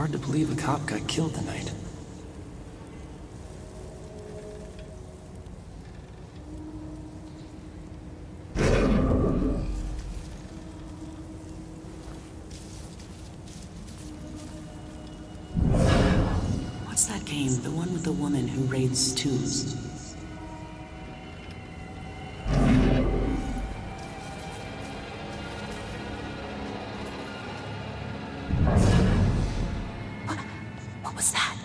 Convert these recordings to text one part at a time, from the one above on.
hard to believe a cop got killed tonight. What's that game? The one with the woman who raids tombs? What was that?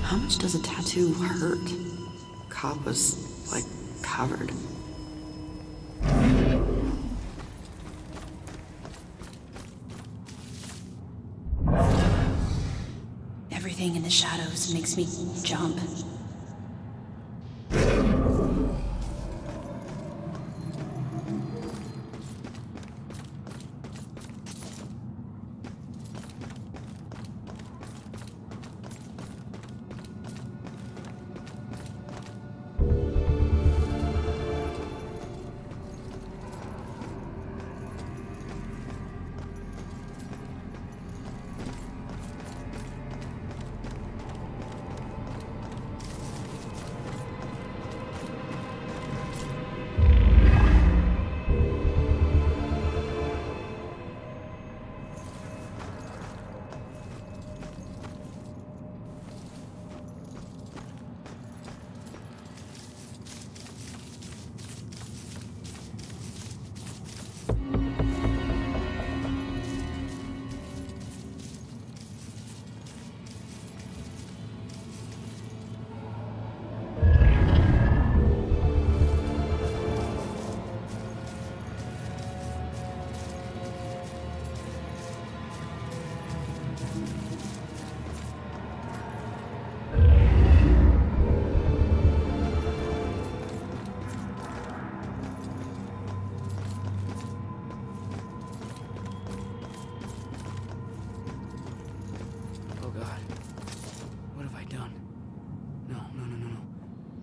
How much does a tattoo hurt? Cop was, like, covered. Everything in the shadows makes me jump.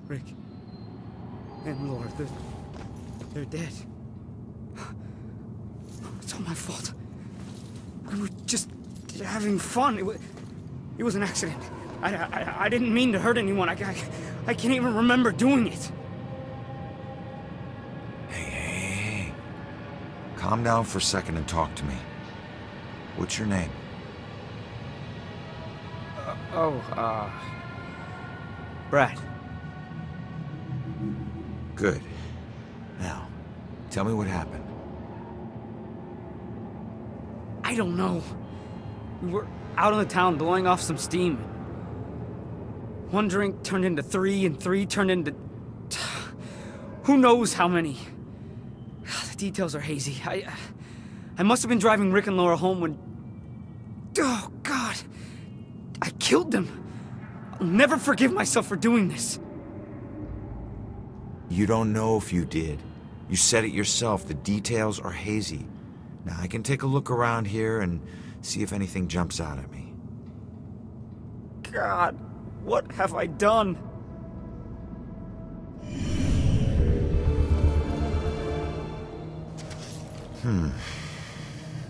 Rick and Laura, they're dead. It's all my fault. We were just having fun. It was an accident. I didn't mean to hurt anyone. I can't even remember doing it. Hey. Calm down for a second and talk to me. What's your name? Brad. Good. Now, tell me what happened. I don't know. We were out in the town blowing off some steam. One drink turned into three, and three turned into... who knows how many. The details are hazy. I must have been driving Rick and Laura home when... oh, God. I killed them. I'll never forgive myself for doing this. You don't know if you did. You said it yourself. The details are hazy. Now, I can take a look around here and see if anything jumps out at me. God, what have I done?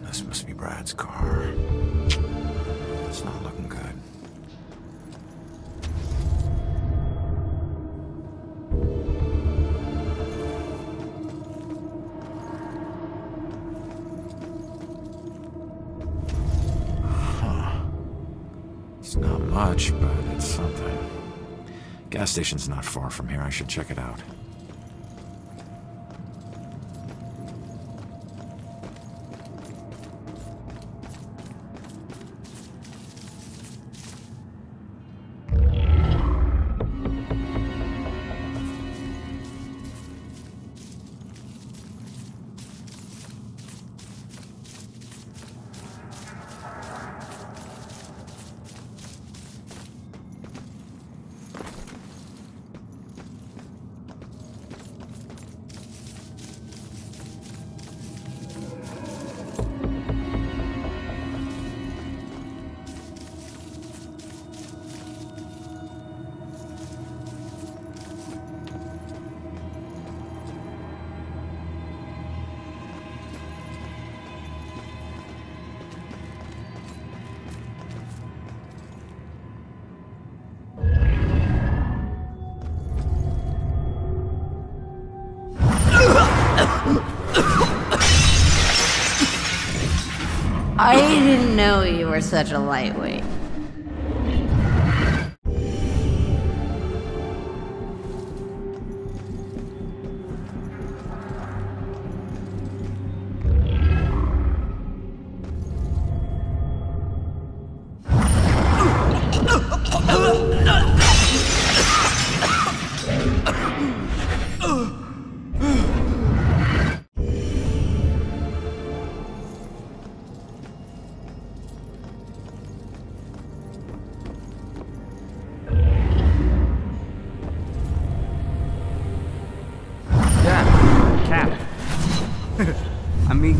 This must be Brad's car. It's not looking good. It's not much, but it's something. Gas station's not far from here. I should check it out. I didn't know you were such a lightweight.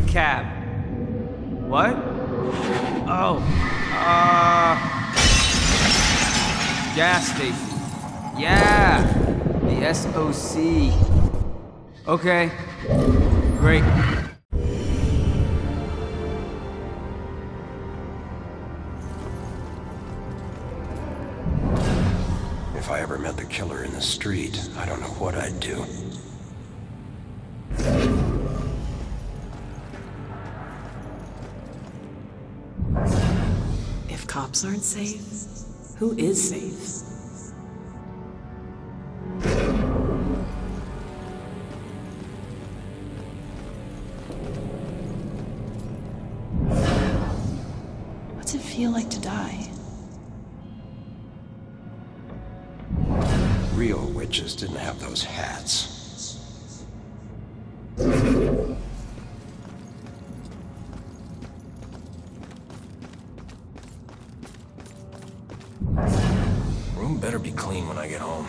Cab. What? Oh. Gas station. Yeah. The SOC. Okay. Great. If I ever met the killer in the street, I don't know what I'd do. If cops aren't safe, who is safe? What's it feel like to die? Real witches didn't have those hats. Room better be clean when I get home.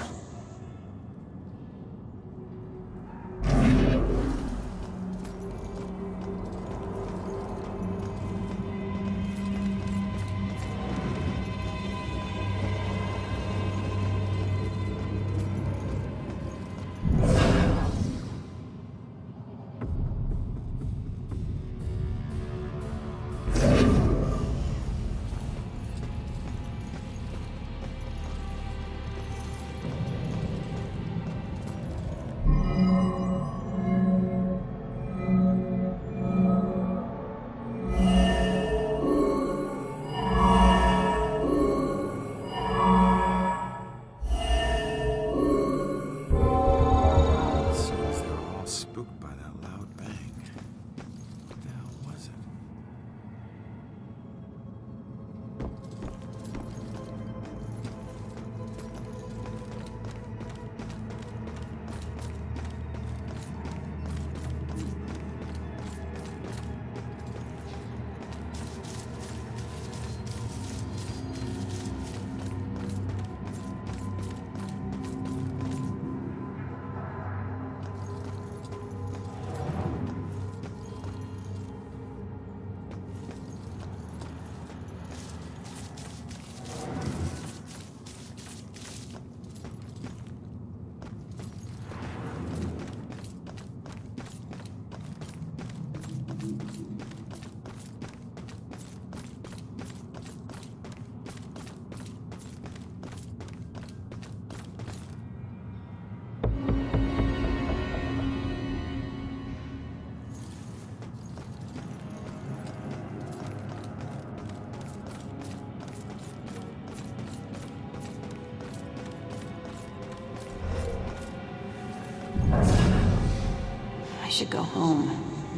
I should go home.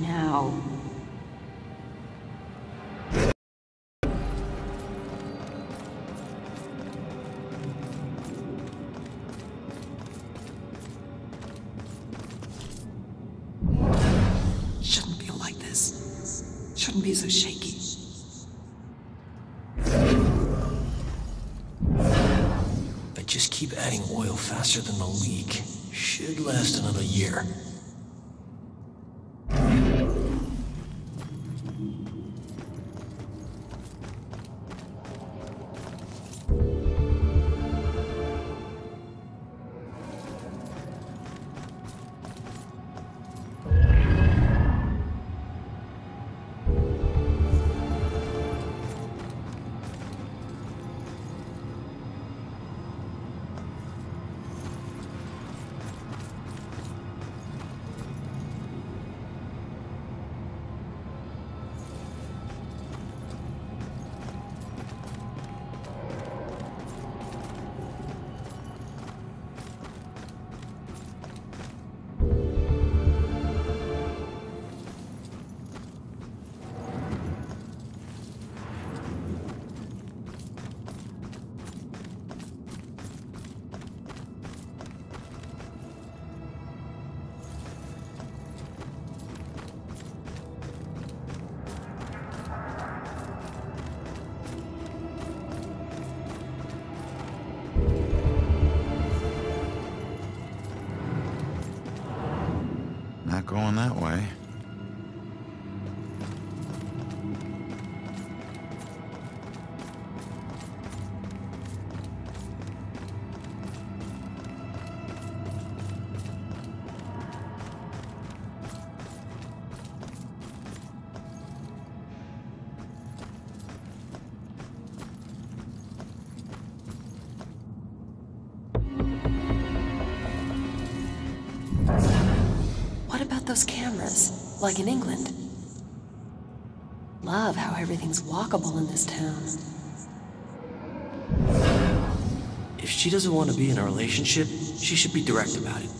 Now. Shouldn't feel like this. Shouldn't be so shaky. If I just keep adding oil faster than the leak, should last another year. Not going that way. What about those cameras? Like in England? Love how everything's walkable in this town. If she doesn't want to be in a relationship, she should be direct about it.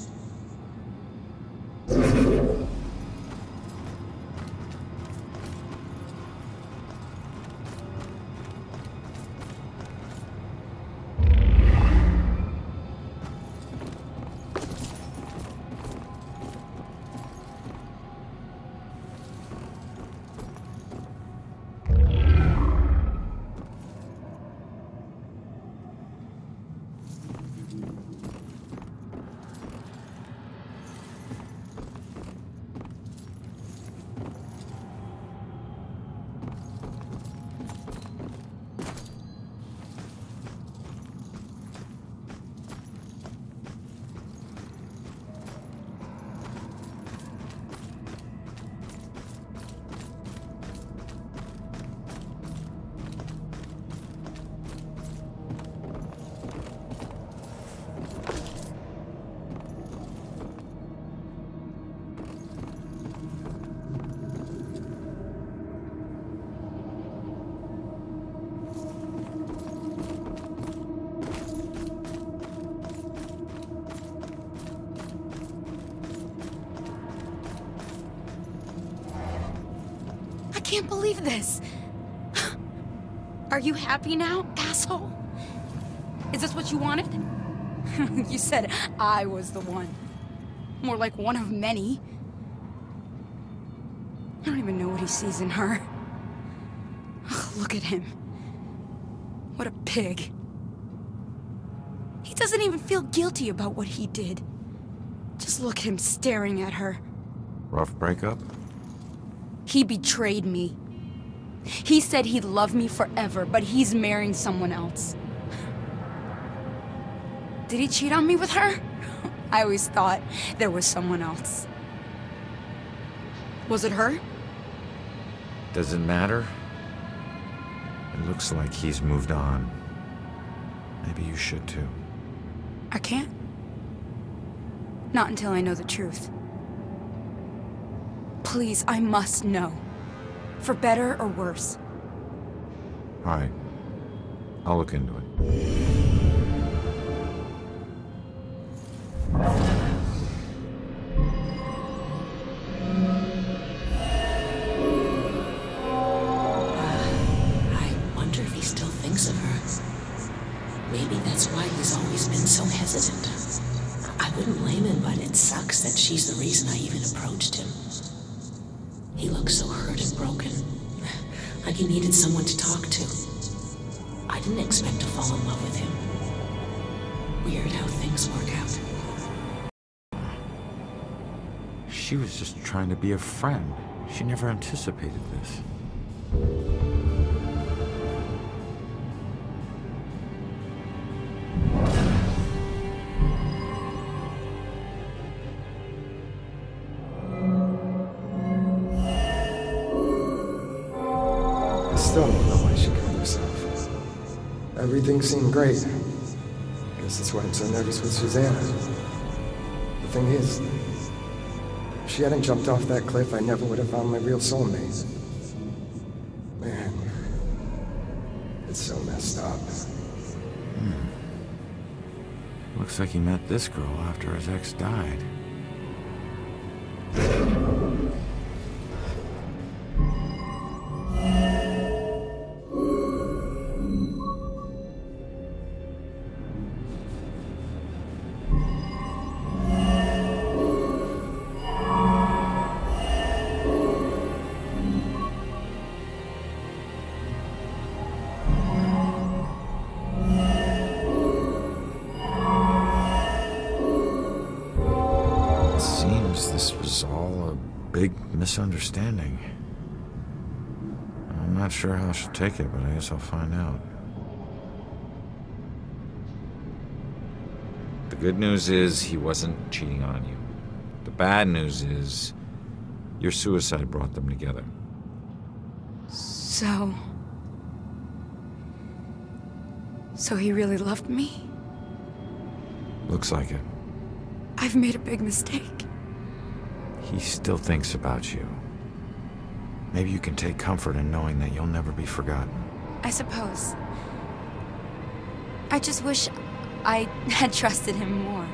I can't believe this. Are you happy now, asshole? Is this what you wanted? You said I was the one. More like one of many. I don't even know what he sees in her. Ugh, look at him. What a pig. He doesn't even feel guilty about what he did. Just look at him staring at her. Rough breakup? He betrayed me. He said he'd love me forever, but he's marrying someone else. Did he cheat on me with her? I always thought there was someone else. Was it her? Does it matter? It looks like he's moved on. Maybe you should too. I can't. Not until I know the truth. Please, I must know. For better or worse. All right. I'll look into it. I wonder if he still thinks of her. Maybe that's why he's always been so hesitant. I wouldn't blame him, but it sucks that she's the reason I even approached him. He looks so hurt and broken. Like he needed someone to talk to. I didn't expect to fall in love with him. Weird how things work out. She was just trying to be a friend. She never anticipated this. I still don't know why she killed herself. Everything seemed great. Guess that's why I'm so nervous with Susanna. The thing is, if she hadn't jumped off that cliff, I never would have found my real soulmate. Man, it's so messed up. Looks like he met this girl after his ex died. this was all a big misunderstanding. I'm not sure how I should take it, but I guess I'll find out. The good news is he wasn't cheating on you. The bad news is your suicide brought them together. So he really loved me? Looks like it. I've made a big mistake. He still thinks about you. Maybe you can take comfort in knowing that you'll never be forgotten. I suppose. I just wish I had trusted him more.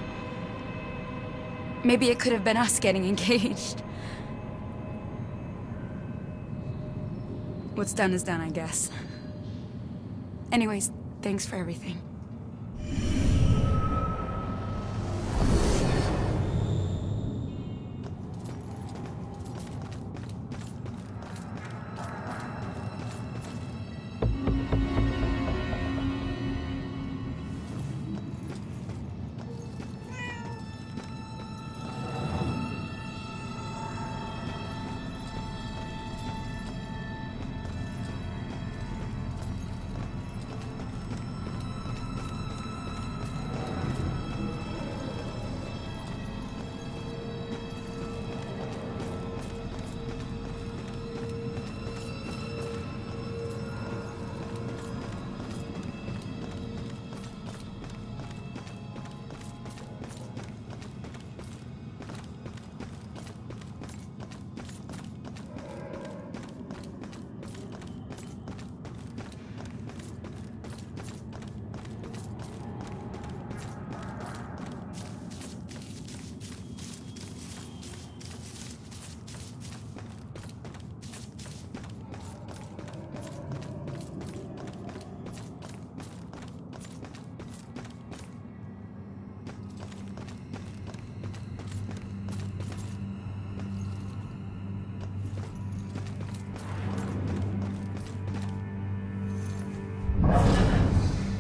Maybe it could have been us getting engaged. What's done is done, I guess. Anyways, thanks for everything.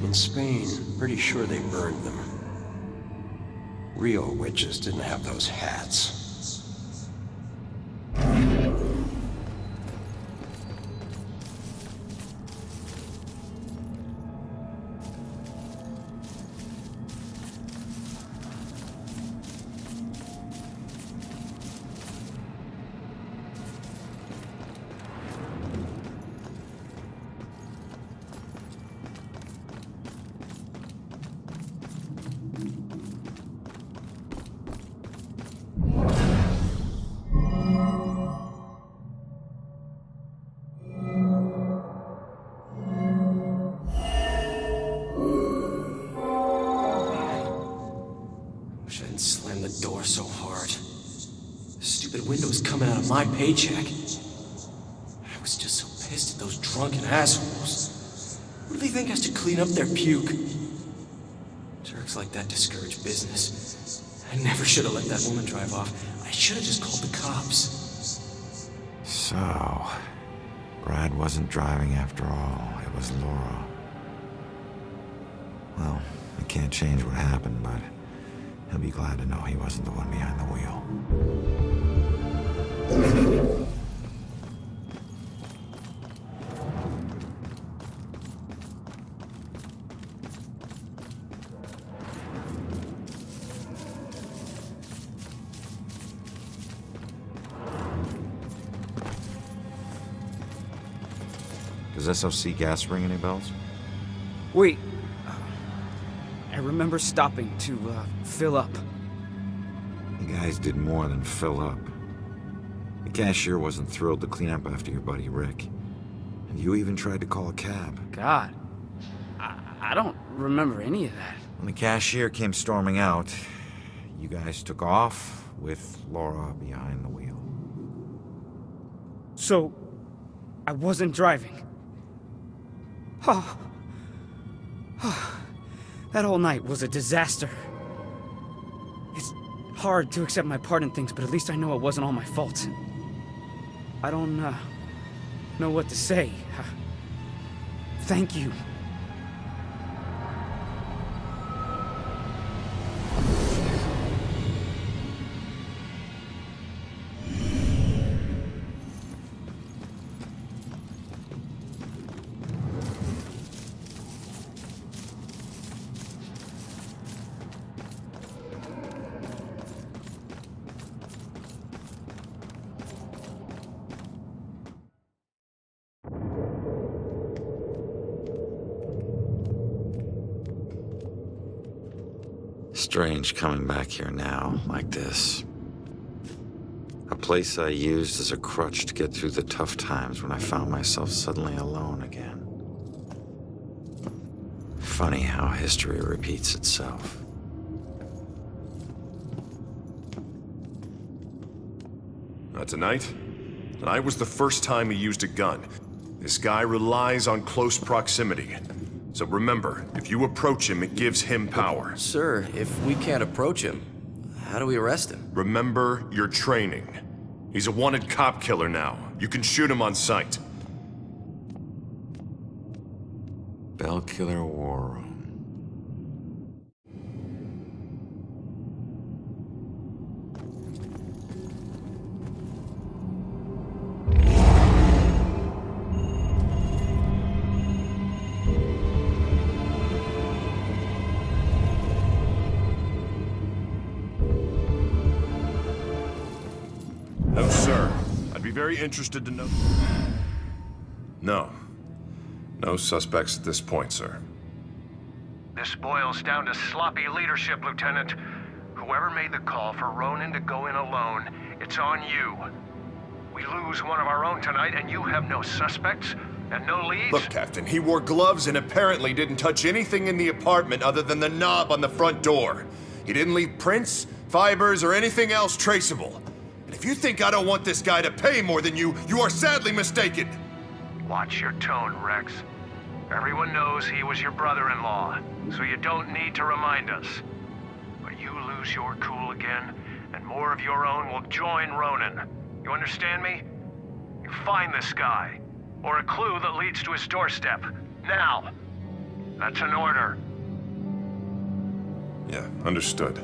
In Spain, pretty sure they burned them. Real witches didn't have those hats. My paycheck. I was just so pissed at those drunken assholes. Who do they think has to clean up their puke? Jerks like that discourage business. I never should have let that woman drive off. I should have just called the cops. So, Brad wasn't driving after all. It was Laura. Well, I can't change what happened, but he'll be glad to know he wasn't the one behind the wheel. Does SOC gas ring any bells? Wait. I remember stopping to, fill up. You guys did more than fill up. The cashier wasn't thrilled to clean up after your buddy Rick. And you even tried to call a cab. God. I don't remember any of that. When the cashier came storming out, you guys took off with Laura behind the wheel. So, I wasn't driving. Oh. That whole night was a disaster. It's hard to accept my part in things, but at least I know it wasn't all my fault. I don't know what to say. Thank you. strange coming back here now, like this. A place I used as a crutch to get through the tough times when I found myself suddenly alone again. Funny how history repeats itself. Tonight? Tonight was the first time he used a gun. This guy relies on close proximity. So remember, if you approach him, it gives him power. Sir, if we can't approach him, how do we arrest him? Remember your training. He's a wanted cop killer now. You can shoot him on sight. Bellkiller War Room. No, sir. I'd be very interested to know... No. No suspects at this point, sir. This boils down to sloppy leadership, Lieutenant. Whoever made the call for Ronan to go in alone, it's on you. We lose one of our own tonight, and you have no suspects and no leads? Look, Captain, he wore gloves and apparently didn't touch anything in the apartment other than the knob on the front door. He didn't leave prints, fibers, or anything else traceable. And if you think I don't want this guy to pay more than you, you are sadly mistaken. Watch your tone, Rex. Everyone knows he was your brother-in-law, so you don't need to remind us. But you lose your cool again, and more of your own will join Ronan. You understand me? You find this guy, or a clue that leads to his doorstep. Now! That's an order. Yeah, understood.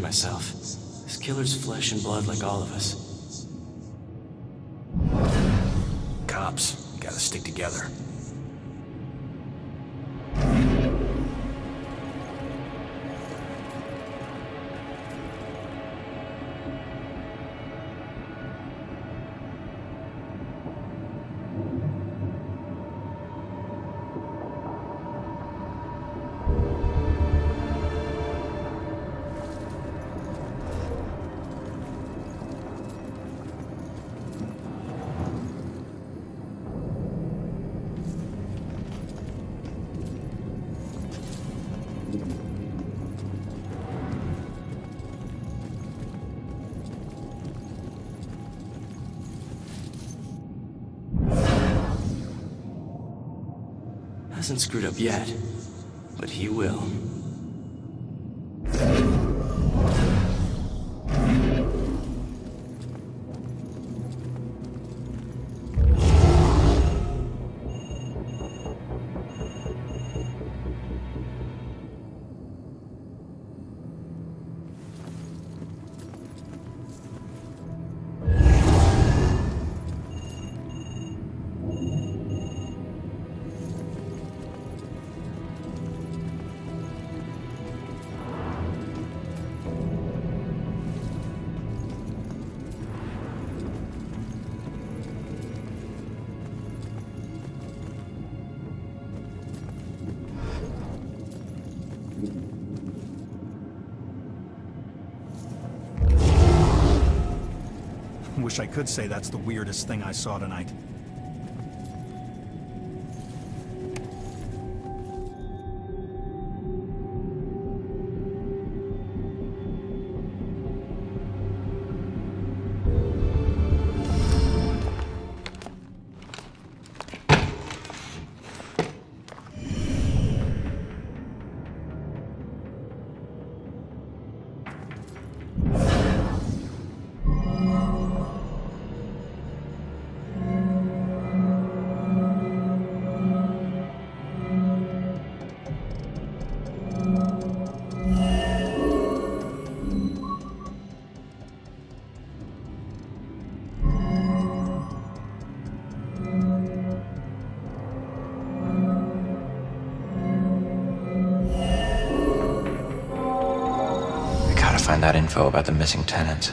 Myself. This killer's flesh and blood like all of us. Cops, gotta stick together. Hasn't screwed up yet, but he will. Wish I could say that's the weirdest thing I saw tonight. find that info about the missing tenant.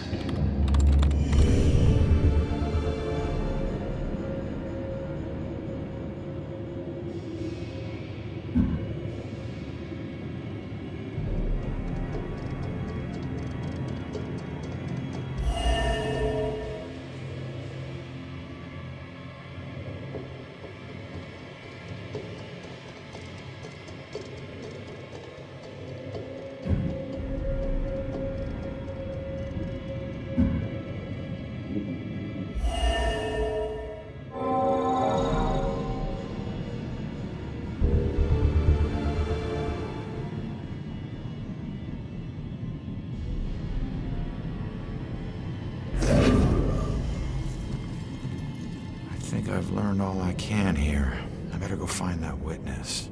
I've learned all I can here. I better go find that witness.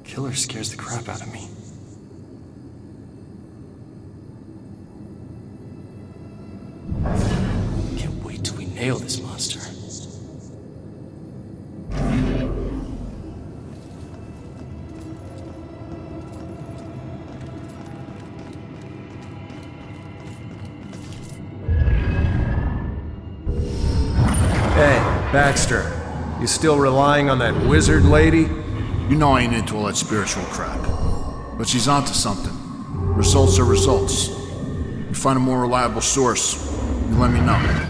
Killer scares the crap out of me. Can't wait till we nail this monster. Baxter, you still relying on that wizard lady? You know I ain't into all that spiritual crap. But she's onto something. Results are results. You find a more reliable source, you let me know.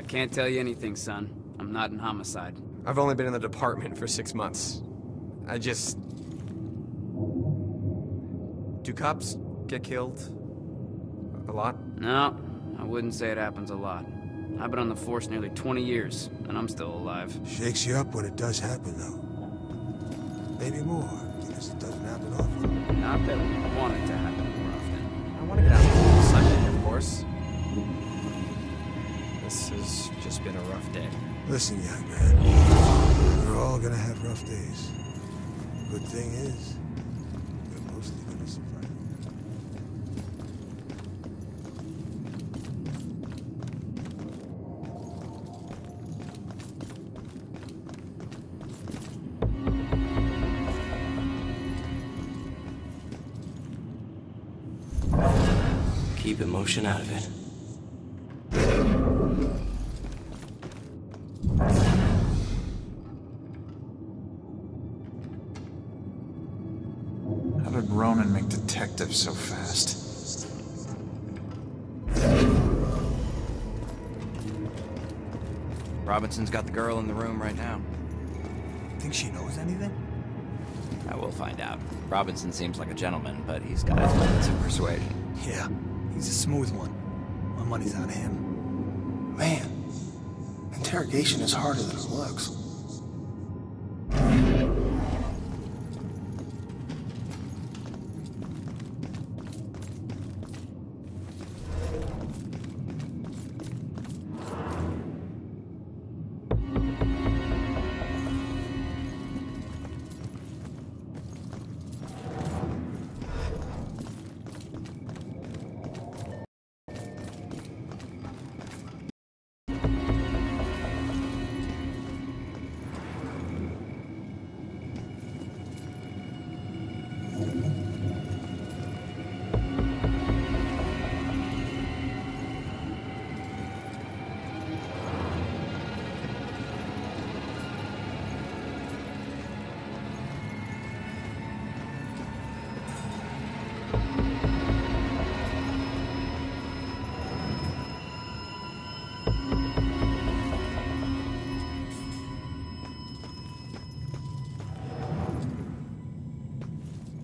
Can't tell you anything, son. I'm not in homicide. I've only been in the department for 6 months. Do cops get killed a lot? No, I wouldn't say it happens a lot. I've been on the force nearly 20 years, and I'm still alive. Shakes you up when it does happen, though. Maybe more, because it doesn't happen often. Not that we want it to happen more often. I want to get out on Sunday, of course. This has just been a rough day. Listen, young man. We're all gonna have rough days. Good thing is, we're mostly gonna survive. Keep emotion out of it. How did Ronan make detectives so fast? Robinson's got the girl in the room right now. Think she knows anything? I will find out. Robinson seems like a gentleman, but he's got his limits of persuasion. Yeah, he's a smooth one. My money's on him. Man, interrogation is harder than it looks.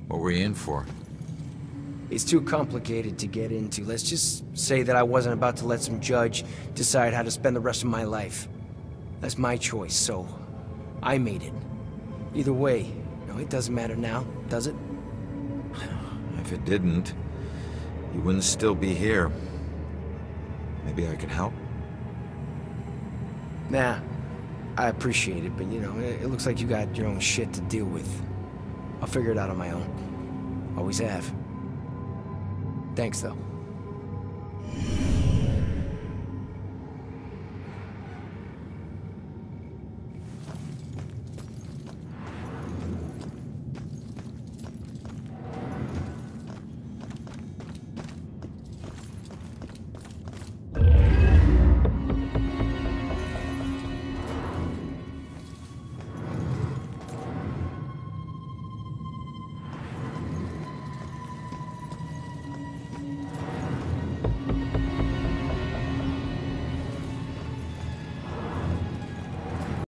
What were you in for? It's too complicated to get into. Let's just say that I wasn't about to let some judge decide how to spend the rest of my life. That's my choice, so I made it. Either way, no, it doesn't matter now, does it? If it didn't, you wouldn't still be here. Maybe I could help? Nah, I appreciate it, but you know, it looks like you got your own shit to deal with. I'll figure it out on my own. Always have. Thanks, though.